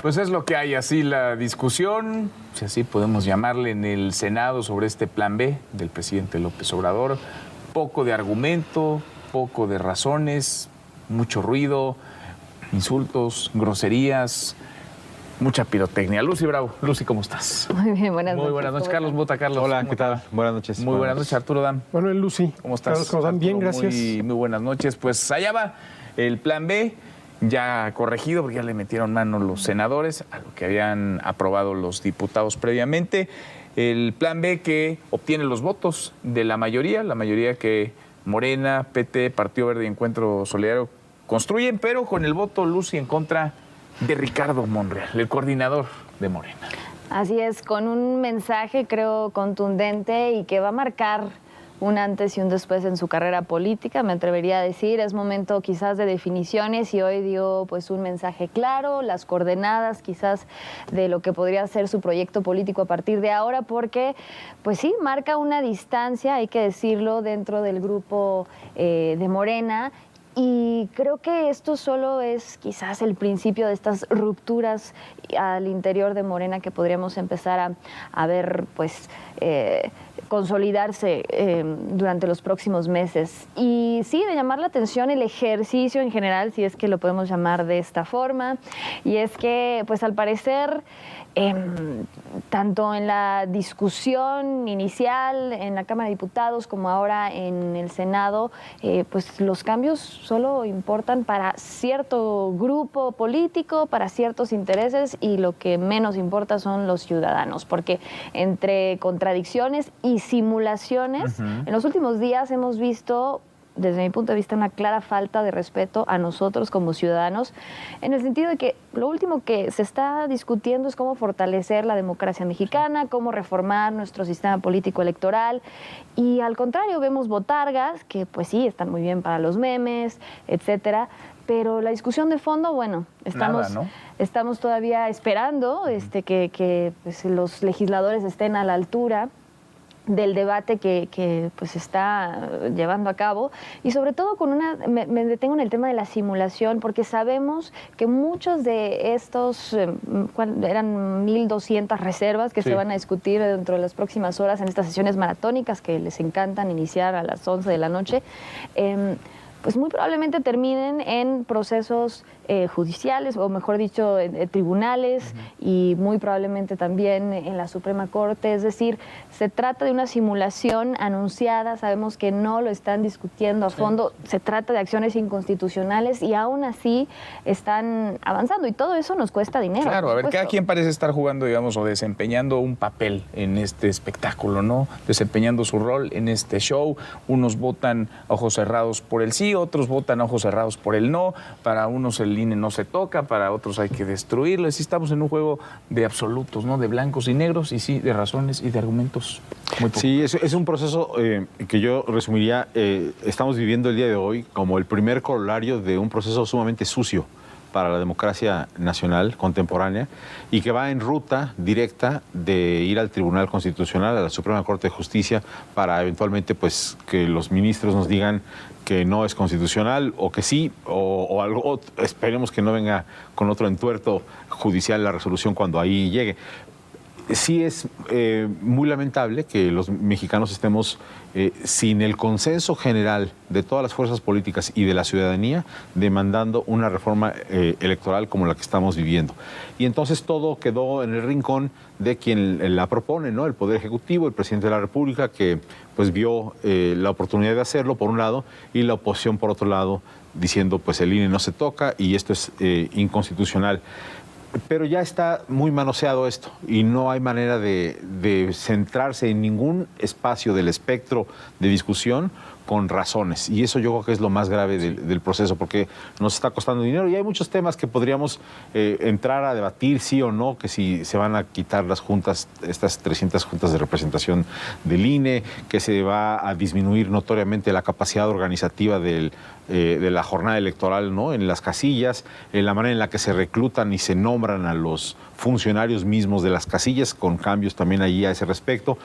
Pues es lo que hay, así la discusión, si así podemos llamarle, en el Senado sobre este plan B del presidente López Obrador. Poco de argumento, poco de razones, mucho ruido, insultos, groserías, mucha pirotecnia. Lucy Bravo. Lucy, ¿cómo estás? Muy bien, buenas noches. Muy buenas noches. Carlos Bota, Carlos. Hola, ¿qué tal? Buenas noches. Muy buenas noches, Arturo Dam. Bueno, Lucy. ¿Cómo estás? Carlos, ¿cómo están? Bien, gracias. Muy buenas noches. Pues allá va el plan B, ya corregido, porque ya le metieron mano los senadores a lo que habían aprobado los diputados previamente. El plan B que obtiene los votos de la mayoría que Morena, PT, Partido Verde y Encuentro Solidario construyen, pero con el voto, Lucy, en contra de Ricardo Monreal, el coordinador de Morena. Así es, con un mensaje, creo, contundente y que va a marcar un antes y un después en su carrera política, me atrevería a decir. Es momento quizás de definiciones y hoy dio pues un mensaje claro, las coordenadas quizás de lo que podría ser su proyecto político a partir de ahora, porque pues sí, marca una distancia, hay que decirlo, dentro del grupo de Morena. Y creo que esto solo es quizás el principio de estas rupturas al interior de Morena que podríamos empezar a ver pues consolidarse durante los próximos meses. Y sí, de llamar la atención el ejercicio en general, si es que lo podemos llamar de esta forma, y es que pues al parecer tanto en la discusión inicial en la Cámara de Diputados como ahora en el Senado, pues los cambios solo importan para cierto grupo político, para ciertos intereses, y lo que menos importa son los ciudadanos, porque entre contradicciones y simulaciones, en los últimos días hemos visto, desde mi punto de vista, una clara falta de respeto a nosotros como ciudadanos, en el sentido de que lo último que se está discutiendo es cómo fortalecer la democracia mexicana, cómo reformar nuestro sistema político electoral, y al contrario vemos botargas que pues sí, están muy bien para los memes, etcétera, pero la discusión de fondo, bueno, estamos todavía esperando que pues, los legisladores estén a la altura del debate que pues está llevando a cabo, y sobre todo me detengo en el tema de la simulación, porque sabemos que muchos de estos eran 1,200 reservas que se van a discutir dentro de las próximas horas en estas sesiones maratónicas que les encantan iniciar a las 11 de la noche, pues muy probablemente terminen en procesos judiciales, o mejor dicho, en tribunales, y muy probablemente también en la Suprema Corte. Es decir, se trata de una simulación anunciada, sabemos que no lo están discutiendo a fondo, se trata de acciones inconstitucionales y aún así están avanzando, y todo eso nos cuesta dinero. Claro, a ver, cada quien parece estar jugando, digamos, o desempeñando un papel en este espectáculo, ¿no? Desempeñando su rol en este show. Unos votan a ojos cerrados por el sí, otros votan a ojos cerrados por el no. Para unos el INE no se toca, para otros hay que destruirlo. Así estamos en un juego de absolutos, ¿no? De blancos y negros, y sí, de razones y de argumentos muy pocos. Sí, es un proceso que yo resumiría, estamos viviendo el día de hoy como el primer corolario de un proceso sumamente sucio para la democracia nacional contemporánea, y que va en ruta directa de ir al Tribunal Constitucional, a la Suprema Corte de Justicia, para eventualmente pues que los ministros nos digan que no es constitucional, o que sí, o algo. Esperemos que no venga con otro entuerto judicial la resolución cuando ahí llegue. Sí es muy lamentable que los mexicanos estemos sin el consenso general de todas las fuerzas políticas y de la ciudadanía demandando una reforma electoral como la que estamos viviendo. Y entonces todo quedó en el rincón de quien la propone, ¿no? El Poder Ejecutivo, el presidente de la República, que pues vio la oportunidad de hacerlo por un lado, y la oposición por otro lado, diciendo pues el INE no se toca y esto es inconstitucional. Pero ya está muy manoseado esto y no hay manera de centrarse en ningún espacio del espectro de discusión con razones. Y eso yo creo que es lo más grave del proceso, porque nos está costando dinero. Y hay muchos temas que podríamos entrar a debatir, sí o no, que si se van a quitar las juntas, estas 300 juntas de representación del INE, que se va a disminuir notoriamente la capacidad organizativa de la jornada electoral, ¿no? En las casillas, en la manera en la que se reclutan y se nombran a los funcionarios mismos de las casillas, con cambios también allí a ese respecto.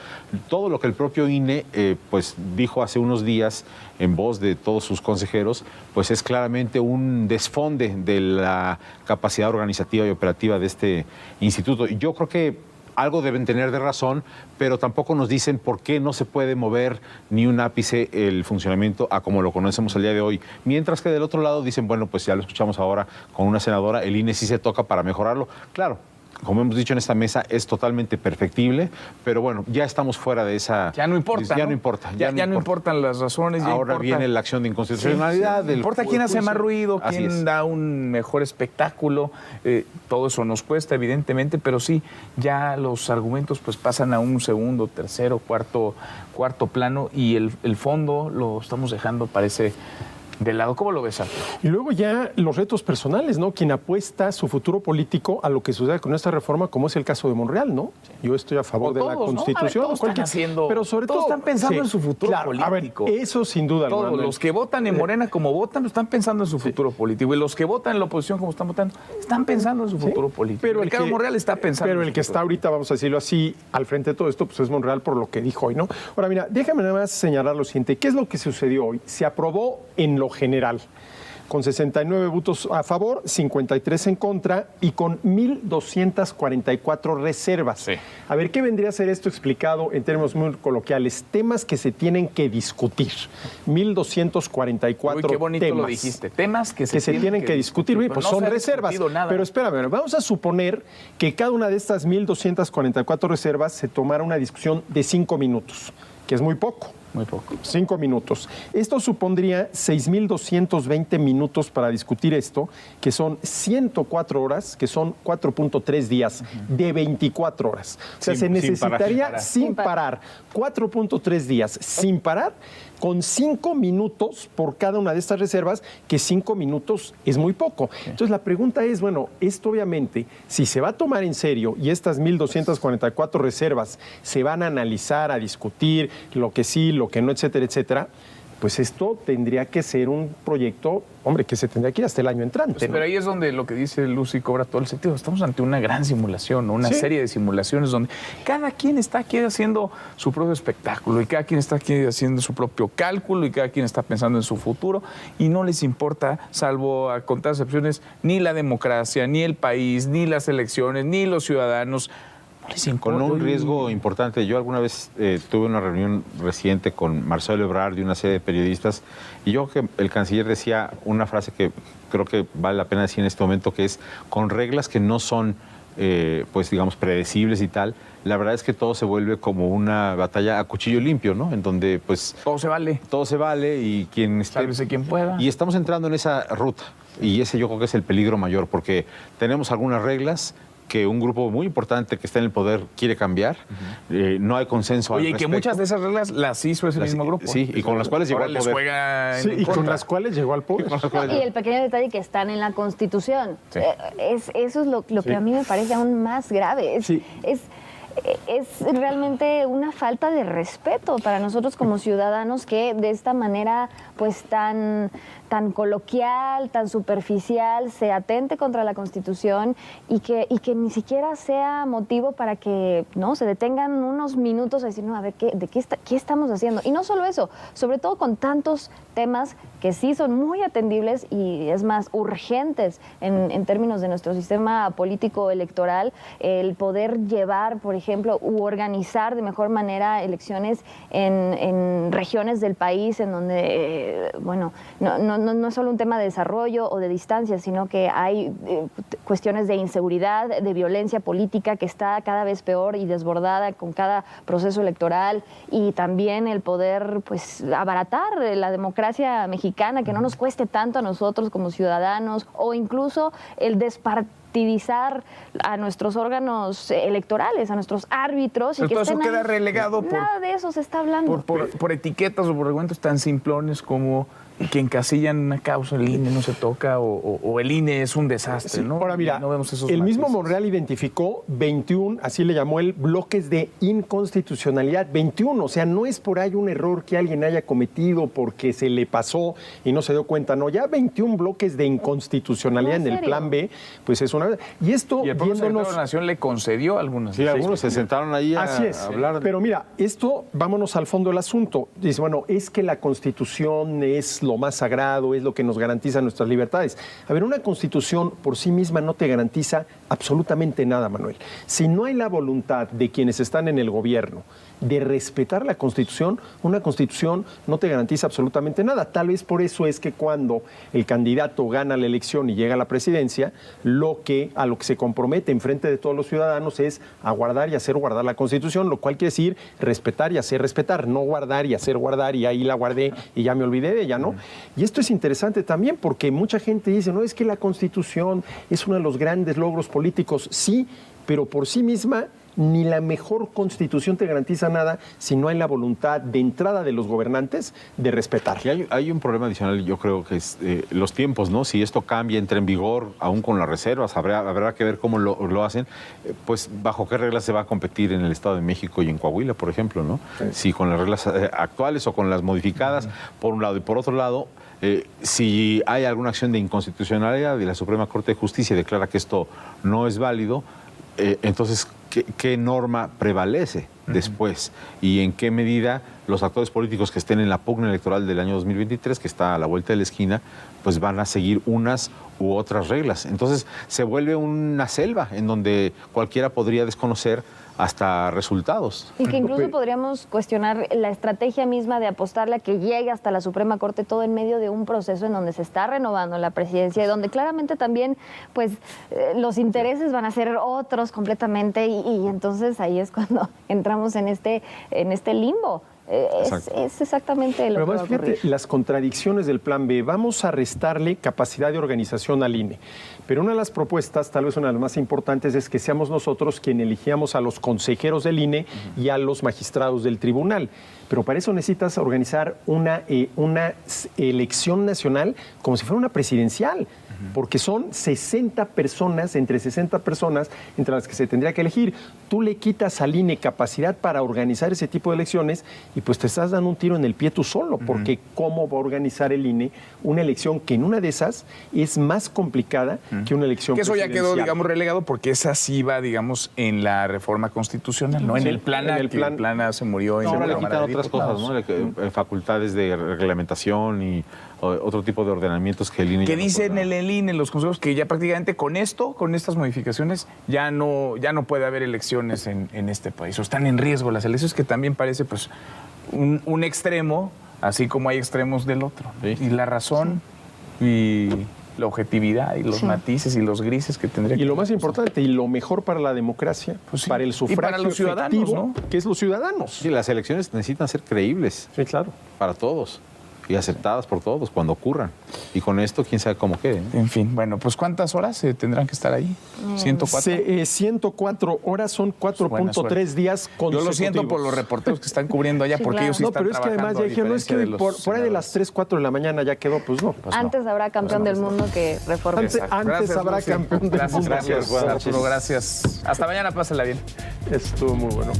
Todo lo que el propio INE pues dijo hace unos días Díaz, en voz de todos sus consejeros, pues es claramente un desfonde de la capacidad organizativa y operativa de este instituto. Y yo creo que algo deben tener de razón, pero tampoco nos dicen por qué no se puede mover ni un ápice el funcionamiento a como lo conocemos el día de hoy. Mientras que del otro lado dicen, bueno, pues ya lo escuchamos ahora con una senadora, el INE sí se toca para mejorarlo. Claro, como hemos dicho en esta mesa, es totalmente perfectible, pero bueno, ya estamos fuera de esa... Ya no importa, Ya ¿no? no importa. Ya no importan las razones. Ya Ahora importa. viene la acción de inconstitucionalidad. No importa quién hace más ruido, Así quién es. da un mejor espectáculo. Todo eso nos cuesta, evidentemente, pero sí, ya los argumentos pues pasan a un segundo, tercero, cuarto plano y el fondo lo estamos dejando, parece, de lado. ¿Cómo lo ves, Arturo? Y luego ya los retos personales, ¿no? Quien apuesta su futuro político a lo que suceda con esta reforma, como es el caso de Monreal, ¿no? Yo estoy a favor de la Constitución. Todos están haciendo, pero sobre todos todo están pensando en su futuro claro, político. A ver, eso sin duda. Todos Manuel. los que votan en Morena como votan, están pensando en su futuro político. Y los que votan en la oposición como están votando, están pensando en su futuro político. Pero Ricardo Monreal está pensando Pero en el su que futuro. está ahorita, vamos a decirlo así, al frente de todo esto, pues es Monreal por lo que dijo hoy, ¿no? Ahora, mira, déjame nada más señalar lo siguiente. ¿Qué es lo que sucedió hoy? Se aprobó en lo general, con 69 votos a favor, 53 en contra y con 1.244 reservas. Sí. A ver, ¿qué vendría a ser esto explicado en términos muy coloquiales? Temas que se tienen que discutir. 1.244 Uy, qué bonito temas. lo dijiste. Temas que se tienen que discutir. Oye, pero pues no son se ha reservas. discutido nada. Pero espérame, vamos a suponer que cada una de estas 1.244 reservas se tomara una discusión de 5 minutos, que es muy poco. Muy poco. 5 minutos. Esto supondría 6.220 minutos para discutir esto, que son 104 horas, que son 4.3 días de 24 horas. O sea, se necesitaría sin parar 4.3 días sin parar, con 5 minutos por cada una de estas reservas, que 5 minutos es muy poco. Entonces la pregunta es, bueno, esto obviamente, si se va a tomar en serio y estas 1.244 reservas se van a analizar, a discutir, lo que sí, lo que no, etcétera, etcétera, pues esto tendría que ser un proyecto, hombre, que se tendría que ir hasta el año entrante. ¿no? Pero ahí es donde lo que dice Lucy cobra todo el sentido. Estamos ante una gran simulación, ¿no? Una Sí. serie de simulaciones donde cada quien está aquí haciendo su propio espectáculo y cada quien está aquí haciendo su propio cálculo y cada quien está pensando en su futuro y no les importa, salvo a contadas excepciones, ni la democracia, ni el país, ni las elecciones, ni los ciudadanos. No les importa. Con un riesgo importante. Yo alguna vez tuve una reunión reciente con Marcelo Ebrard y una serie de periodistas y yo creo que el canciller decía una frase que creo que vale la pena decir en este momento, que es con reglas que no son, pues digamos, predecibles y tal, la verdad es que todo se vuelve como una batalla a cuchillo limpio, ¿no? En donde, pues... Todo se vale. Todo se vale y quien esté... Sálvese quien pueda. Y estamos entrando en esa ruta y ese yo creo que es el peligro mayor porque tenemos algunas reglas que un grupo muy importante que está en el poder quiere cambiar. No hay consenso al Oye, y que respecto. muchas de esas reglas las hizo ese mismo grupo. Sí, y con las cuales llegó Ahora al les poder. juega Sí, en y con contra. las cuales llegó al poder. Y el pequeño detalle que están en la Constitución. Sí. Eso es lo que a mí me parece aún más grave. Sí. Es realmente una falta de respeto para nosotros como ciudadanos que de esta manera pues tan coloquial, tan superficial, se atente contra la Constitución y que ni siquiera sea motivo para que no se detengan unos minutos a decir, no, a ver, ¿qué estamos haciendo? Y no solo eso, sobre todo con tantos temas que sí son muy atendibles y es más urgentes en términos de nuestro sistema político electoral, el poder llevar, por ejemplo, u organizar de mejor manera elecciones en regiones del país en donde, bueno, no es solo un tema de desarrollo o de distancia, sino que hay cuestiones de inseguridad, de violencia política que está cada vez peor y desbordada con cada proceso electoral, y también el poder pues abaratar la democracia mexicana, que no nos cueste tanto a nosotros como ciudadanos, o incluso el despartidizar a nuestros órganos electorales, a nuestros árbitros. Pero y que todo eso estén queda ahí. relegado Nada de eso se está hablando. por reglamentos tan simplones como que encasillan una causa, el INE no se toca o el INE es un desastre, Sí, ¿no? ahora mira, No vemos esos el mismo matices. Monreal identificó 21, así le llamó él, bloques de inconstitucionalidad. 21, o sea, no es por ahí un error que alguien haya cometido porque se le pasó y no se dio cuenta, no, ya 21 bloques de inconstitucionalidad ¿En en el serio? plan B, pues es una... Y esto, Y el propio secretario viéndonos... de la Nación le concedió algunas. Sí, algunos se sentaron ahí a Así es. hablar. Pero mira, esto, vámonos al fondo del asunto. Dice, bueno, es que la Constitución es lo más sagrado, es lo que nos garantiza nuestras libertades. A ver, una Constitución por sí misma no te garantiza absolutamente nada, Manuel. Si no hay la voluntad de quienes están en el gobierno de respetar la Constitución, una Constitución no te garantiza absolutamente nada. Tal vez por eso es que cuando el candidato gana la elección y llega a la presidencia, a lo que se compromete en frente de todos los ciudadanos es a guardar y hacer guardar la Constitución, lo cual quiere decir respetar y hacer respetar, no guardar y hacer guardar y ahí la guardé y ya me olvidé de ella, ¿no? Y esto es interesante también porque mucha gente dice, no, es que la Constitución es uno de los grandes logros políticos, sí, pero por sí misma ni la mejor Constitución te garantiza nada si no hay la voluntad de entrada de los gobernantes de respetar. Y hay un problema adicional, yo creo que es los tiempos, ¿no? Si esto cambia, entra en vigor, aún con las reservas, habrá que ver cómo lo hacen, pues bajo qué reglas se va a competir en el Estado de México y en Coahuila, por ejemplo, ¿no? Sí. Si con las reglas actuales o con las modificadas, por un lado, y por otro lado, si hay alguna acción de inconstitucionalidad y la Suprema Corte de Justicia declara que esto no es válido, entonces, ¿qué norma prevalece después? ¿Y en qué medida los actores políticos que estén en la pugna electoral del año 2023, que está a la vuelta de la esquina, pues van a seguir unas u otras reglas? Entonces, se vuelve una selva en donde cualquiera podría desconocer hasta resultados. Y que incluso podríamos cuestionar la estrategia misma de apostarle a que llegue hasta la Suprema Corte, todo en medio de un proceso en donde se está renovando la presidencia y donde claramente también pues los intereses van a ser otros completamente y entonces ahí es cuando entramos en este limbo. Es exactamente lo que va a ocurrir. Fíjate las contradicciones del plan B. Vamos a restarle capacidad de organización al INE. Pero una de las propuestas, tal vez una de las más importantes, es que seamos nosotros quien elegíamos a los consejeros del INE y a los magistrados del tribunal. Pero para eso necesitas organizar una elección nacional como si fuera una presidencial. Porque son 60 personas, entre 60 personas, entre las que se tendría que elegir. Tú le quitas al INE capacidad para organizar ese tipo de elecciones y pues te estás dando un tiro en el pie tú solo, porque ¿cómo va a organizar el INE una elección que en una de esas es más complicada que una elección que eso ya presidencial? quedó, digamos, relegado porque esa sí va, digamos, en la reforma constitucional, ¿no? En el plan A, que el plan A se murió. No, en ahora la le Cámara quitan de otras cosas, Diputados. ¿no? Facultades de reglamentación y otro tipo de ordenamientos que el INE... Que dicen el INE, los consejos, que ya prácticamente con estas modificaciones, ya no puede haber elecciones en este país. O están en riesgo las elecciones, que también parece pues un extremo, así como hay extremos del otro. Sí. Y la razón y la objetividad y los matices y los grises que tendría que... Y lo más importante y lo mejor para la democracia, Pues sí. para el Y sufragio para los ciudadanos, efectivo, ¿no? que es los ciudadanos. Sí, las elecciones necesitan ser creíbles. Sí, claro. Para todos. Y aceptadas por todos cuando ocurran. Y con esto, quién sabe cómo quede. En fin, bueno, pues ¿cuántas horas tendrán que estar ahí? ¿104? 104 horas son Buena 4.3 suerte. días consecutivos. Yo lo siento por los reporteros que están cubriendo allá, Sí, porque claro. ellos sí No, están pero es que además ya dijeron, no es que por ahí de las 3, 4 de la mañana ya quedó, pues no. Antes habrá campeón del mundo que reforme. Antes habrá campeón del mundo. Gracias, Buenas Arturo, noches. gracias. Hasta mañana, pásala bien. Estuvo muy bueno.